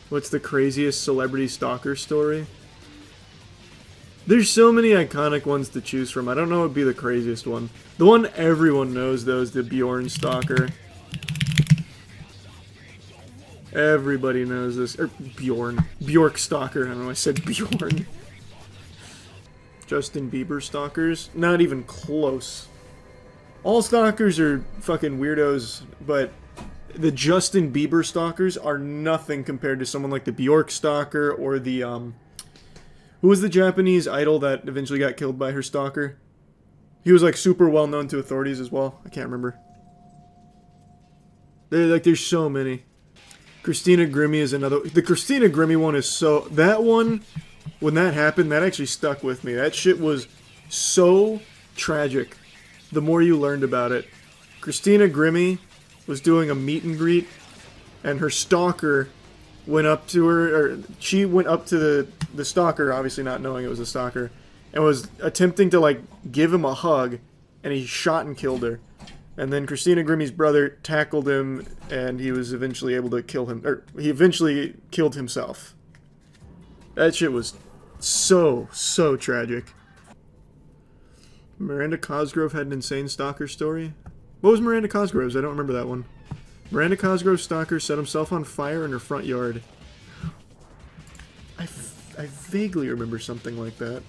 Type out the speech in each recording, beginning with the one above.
What's the craziest celebrity stalker story? There's so many iconic ones to choose from. I don't know what would be the craziest one. The one everyone knows, though, is the Bjorn stalker. Everybody knows this. Or Bjorn. Bjork stalker. I don't know, I said Bjorn. Justin Bieber stalkers? Not even close. All stalkers are fucking weirdos, but the Justin Bieber stalkers are nothing compared to someone like the Bjork stalker or the, who was the Japanese idol that eventually got killed by her stalker? He was, like, super well known to authorities as well. I can't remember. There's so many. Christina Grimmie is another. The Christina Grimmie one is so... That one, when that happened, that actually stuck with me. That shit was so tragic. The more you learned about it. Christina Grimmie was doing a meet and greet, and her stalker went up to her, or she went up to the stalker, obviously not knowing it was a stalker, and was attempting to, like, give him a hug, and he shot and killed her. And then Christina Grimmie's brother tackled him, and he was eventually able to kill him, or he eventually killed himself. That shit was so, so tragic. Miranda Cosgrove had an insane stalker story. What was Miranda Cosgrove's? I don't remember that one. Miranda Cosgrove's stalker set himself on fire in her front yard. I vaguely remember something like that.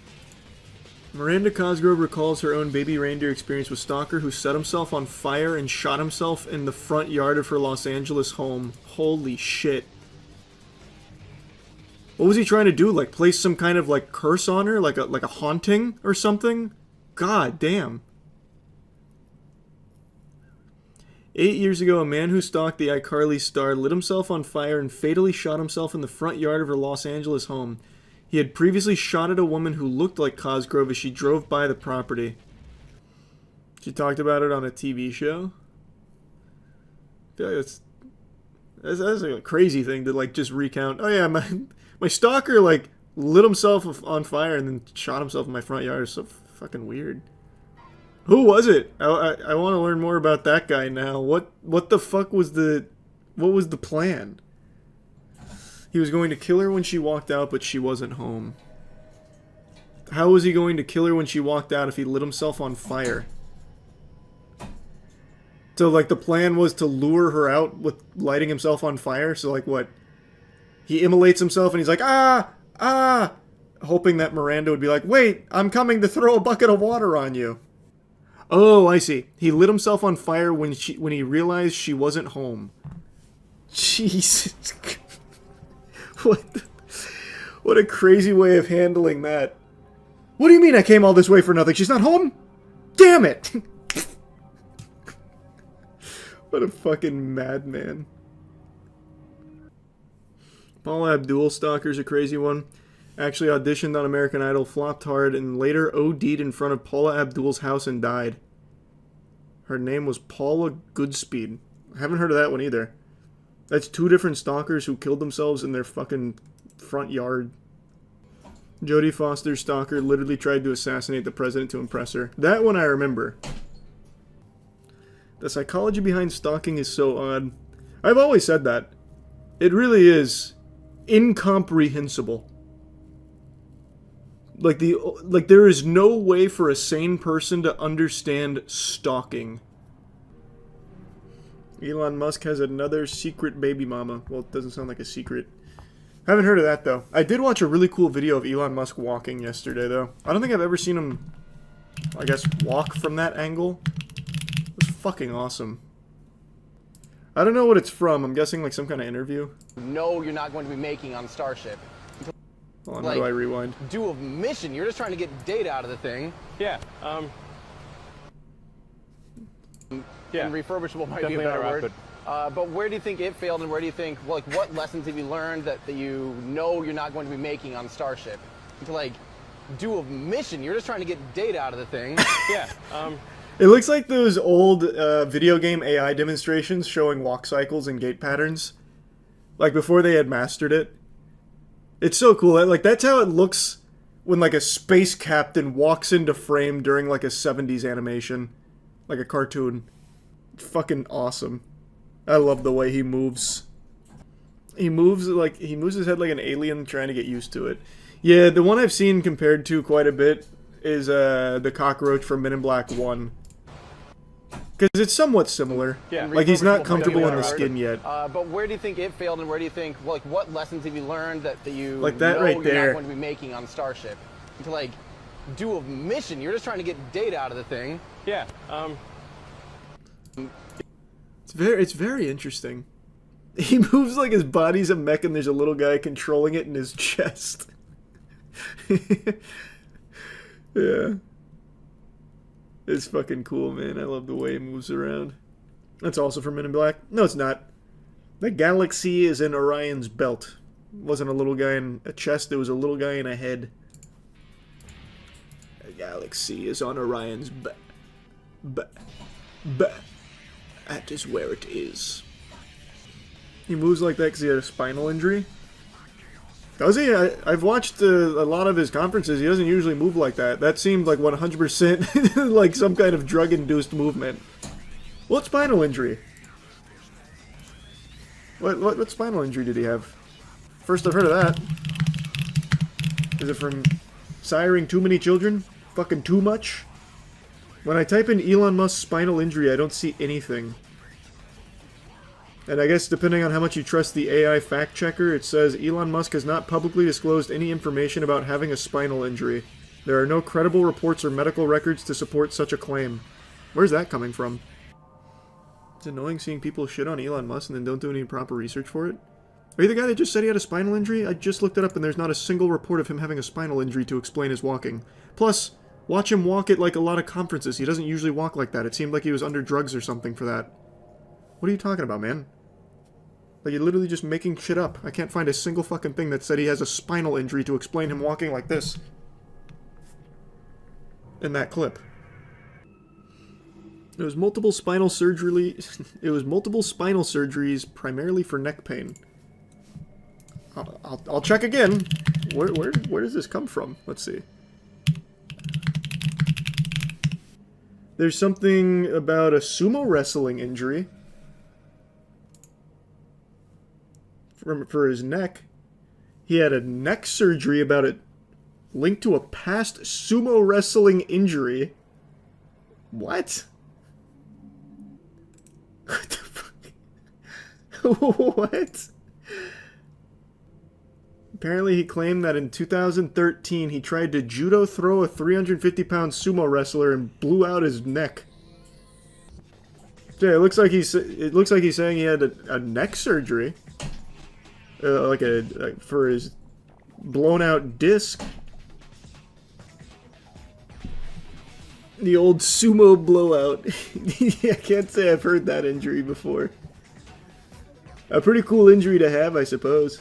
Miranda Cosgrove recalls her own baby reindeer experience with stalker who set himself on fire and shot himself in the front yard of her Los Angeles home. Holy shit. What was he trying to do? Like, place some kind of, like, curse on her? Like a haunting or something? God damn. 8 years ago, a man who stalked the iCarly star lit himself on fire and fatally shot himself in the front yard of her Los Angeles home. He had previously shot at a woman who looked like Cosgrove as she drove by the property. She talked about it on a TV show. I feel like that's like a crazy thing to, like, just recount. Oh yeah, my stalker, like, lit himself on fire and then shot himself in my front yard. It's so fucking weird. Who was it? I want to learn more about that guy now. What the fuck was what was the plan? He was going to kill her when she walked out, but she wasn't home. How was he going to kill her when she walked out if he lit himself on fire? So, like, the plan was to lure her out with lighting himself on fire? So, like, what? He immolates himself and he's like, ah! Ah! Hoping that Miranda would be like, wait, I'm coming to throw a bucket of water on you. Oh, I see. He lit himself on fire when he realized she wasn't home. Jesus. What a crazy way of handling that. What do you mean I came all this way for nothing? She's not home? Damn it! What a fucking madman. Paula Abdul stalker's a crazy one. Actually auditioned on American Idol, flopped hard, and later OD'd in front of Paula Abdul's house and died. Her name was Paula Goodspeed. I haven't heard of that one either. That's two different stalkers who killed themselves in their fucking front yard. Jodie Foster's stalker literally tried to assassinate the president to impress her. That one I remember. The psychology behind stalking is so odd. I've always said that. It really is incomprehensible. Like there is no way for a sane person to understand stalking. Elon Musk has another secret baby mama. Well, it doesn't sound like a secret. I haven't heard of that, though. I did watch a really cool video of Elon Musk walking yesterday, though. I don't think I've ever seen him, I guess, walk from that angle. It was fucking awesome. I don't know what it's from. I'm guessing, like, some kind of interview. No, you're not going to be making on Starship. Hold on, how do I rewind? Do a mission. You're just trying to get data out of the thing. Yeah, yeah. And refurbishable might be a better word. But where do you think it failed, and where do you think, like, what lessons have you learned that you know you're not going to be making on Starship? To, like, do a mission. You're just trying to get data out of the thing. Yeah, It looks like those old video game AI demonstrations showing walk cycles and gait patterns. Like, before they had mastered it. It's so cool. Like, that's how it looks when, like, a space captain walks into frame during, like, a 70s animation. Like a cartoon. It's fucking awesome. I love the way he moves. He moves his head like an alien trying to get used to it. Yeah, the one I've seen compared to quite a bit is the cockroach from Men in Black 1. Because it's somewhat similar. Yeah. Like, he's not comfortable in the skin yet. But where do you think it failed, and where do you think, like, what lessons have you learned that you like that know right you're there. not going to be making on Starship? To, like, do a mission. You're just trying to get data out of the thing. Yeah. It's very interesting. He moves like his body's a mech and there's a little guy controlling it in his chest. Yeah. It's fucking cool, man. I love the way he moves around. That's also from Men in Black. No, it's not. The galaxy is in Orion's belt. It wasn't a little guy in a chest, it was a little guy in a head. The galaxy is on Orion's That is where it is. He moves like that because he had a spinal injury? Does he? I've watched a lot of his conferences. He doesn't usually move like that. That seemed like 100% like some kind of drug-induced movement. What spinal injury? What spinal injury did he have? First I've heard of that. Is it from siring too many children? Fucking too much? When I type in Elon Musk's spinal injury, I don't see anything. And I guess depending on how much you trust the AI fact checker, it says Elon Musk has not publicly disclosed any information about having a spinal injury. There are no credible reports or medical records to support such a claim. Where's that coming from? It's annoying seeing people shit on Elon Musk and then don't do any proper research for it. Are you the guy that just said he had a spinal injury? I just looked it up and there's not a single report of him having a spinal injury to explain his walking. Plus, watch him walk at like a lot of conferences. He doesn't usually walk like that. It seemed like he was under drugs or something for that. What are you talking about, man? Like, you're literally just making shit up. I can't find a single fucking thing that said he has a spinal injury to explain him walking like this. In that clip. It was multiple spinal surgeries, primarily for neck pain. I'll check again. Where does this come from? Let's see. There's something about a sumo wrestling injury. For his neck. He had a neck surgery about it linked to a past sumo wrestling injury. What? What the fuck? What? Apparently he claimed that in 2013 he tried to judo throw a 350-pound sumo wrestler and blew out his neck. Yeah, it looks like he's saying he had a neck surgery. For his blown out disc. The old sumo blowout. I can't say I've heard that injury before. A pretty cool injury to have, I suppose.